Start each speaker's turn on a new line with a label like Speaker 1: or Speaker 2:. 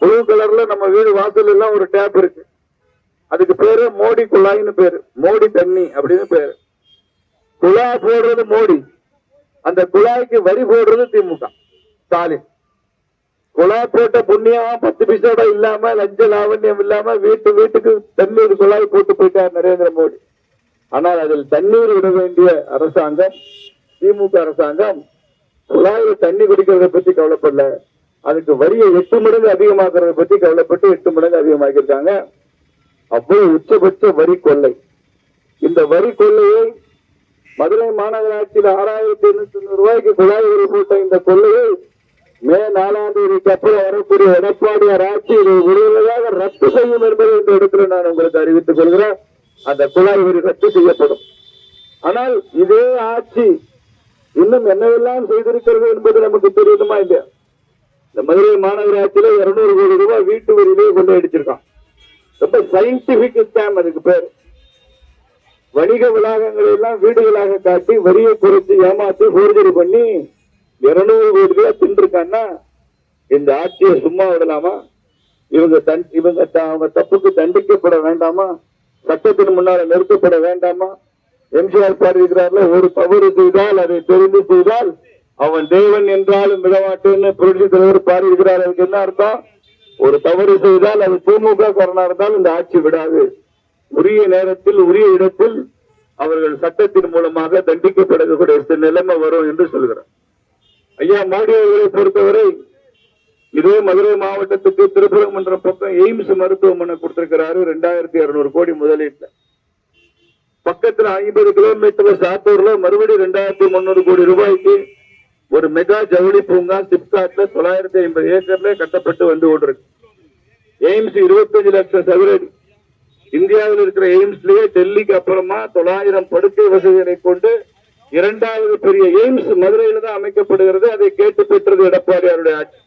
Speaker 1: Blue கலர்ல நம்ம வீடு வாசல் எல்லாம் ஒரு டேப் இருக்கு. அதுக்கு பேரு மோடி குழாய்னு பேரு, மோடி தண்ணி அப்படின்னு பேரு. குழாய் போடுறது மோடி, அந்த குழாய்க்கு வரி போடுறது திமுக ஸ்டாலின். குழாய் போட்ட புண்ணியம் 10 பைசா இல்லாம, லஞ்ச லாவண்யம் இல்லாம வீட்டுக்கு தண்ணீர் குழாய் போட்டு போயிட்டார் நரேந்திர மோடி. ஆனால் அதில் தண்ணீர் விட வேண்டிய அரசாங்கம் திமுக அரசாங்கம் குழாயில தண்ணி குடிக்கிறத பத்தி கவலைப்படல, அதுக்கு வரியை 8 மடங்கு அதிகமாக்குறத பத்தி கவலைப்பட்டு 8 மடங்கு அதிகமாக்கியிருக்காங்க. அவ்வளவு உச்சபட்ச வரி கொள்ளை. இந்த வரி கொள்ளையை மதுரை மாநகராட்சியில் 6800 ரூபாய்க்கு குழாய் வரி போட்ட இந்த கொள்ளையை மே 4ஆம் தேதிக்கு அப்புறம் வரக்கூடிய எடப்பாடியார் ஆட்சி இதை உடனடியாக ரத்து செய்யும் என்பதை இந்த இடத்துல நான் உங்களுக்கு அறிவித்துக் கொள்கிறேன். அந்த குழாய் வரி ரத்து செய்யப்படும். ஆனால் இதே ஆட்சி இன்னும் என்னவெல்லாம் செய்திருக்கிறது என்பது நமக்கு தெரியுமா இல்லையா? இந்த மதுரை மாநகராட்சியில 200 கோடி ரூபாய் வீட்டு வரியிலேயே கொண்டு அடிச்சிருக்கான். ரொம்ப சயின்டிபிக் ஸ்கேம் அதுக்கு பேர். வணிக வளாகங்களை எல்லாம் வீடுகளாக காட்டி வரியை குறைத்து ஏமாத்தி போர்ஜரி பண்ணி 200 கோடி ரூபாய் தின்றிருக்கான்னா இந்த ஆட்சியை சும்மா விடலாமா? இவங்க அவங்க தப்புக்கு தண்டிக்கப்பட வேண்டாமா? சட்டத்தின் முன்னால நிறுத்தப்பட வேண்டாமா? எம்ஜிஆர் பாடியிருக்கிறார்கள், ஒரு தவறு செய்தால் அதை தெரிந்து செய்தால் அவன் தேவன் என்றாலும் விடமாட்டேன்னு புரட்சி தலைவர் பாடியிருக்கிறார். அதுக்கு என்ன அர்த்தம்? ஒரு தவறு செய்தால் அது திமுக காரனா இருந்தால் இந்த ஆட்சி விடாது. உரிய நேரத்தில் உரிய இடத்தில் அவர்கள் சட்டத்தின் மூலமாக தண்டிக்கப்படக்கூடிய நிலைமை வரும் என்று சொல்கிறார். ஐயா மோடி அவர்களை பொறுத்தவரை இதே மதுரை மாவட்டத்துக்கு திருப்பரங்குன்றம் பக்கம் எய்ம்ஸ் மருத்துவமனை கொடுத்திருக்கிறாரு. 2200 கோடி முதலீட்டுல. பக்கத்துல 50 கிலோமீட்டர் சாத்தூர்ல மறுபடியும் 2300 கோடி ரூபாய்க்கு ஒரு மெகா ஜவுளி பூங்கா சிப்காட்ல 950 ஏக்கர்ல கட்டப்பட்டு வந்து கொண்டிருக்கு. எய்ம்ஸ் 25 லட்சம் சதுரடி. இந்தியாவில் இருக்கிற எய்ம்ஸ்லயே டெல்லிக்கு அப்புறமா 900 படுக்கை வசதிகளை கொண்டு 2வது பெரிய எய்ம்ஸ் மதுரையில தான் அமைக்கப்படுகிறது. அதை கேட்டு பெற்றது எடப்பாடியாருடைய ஆட்சி.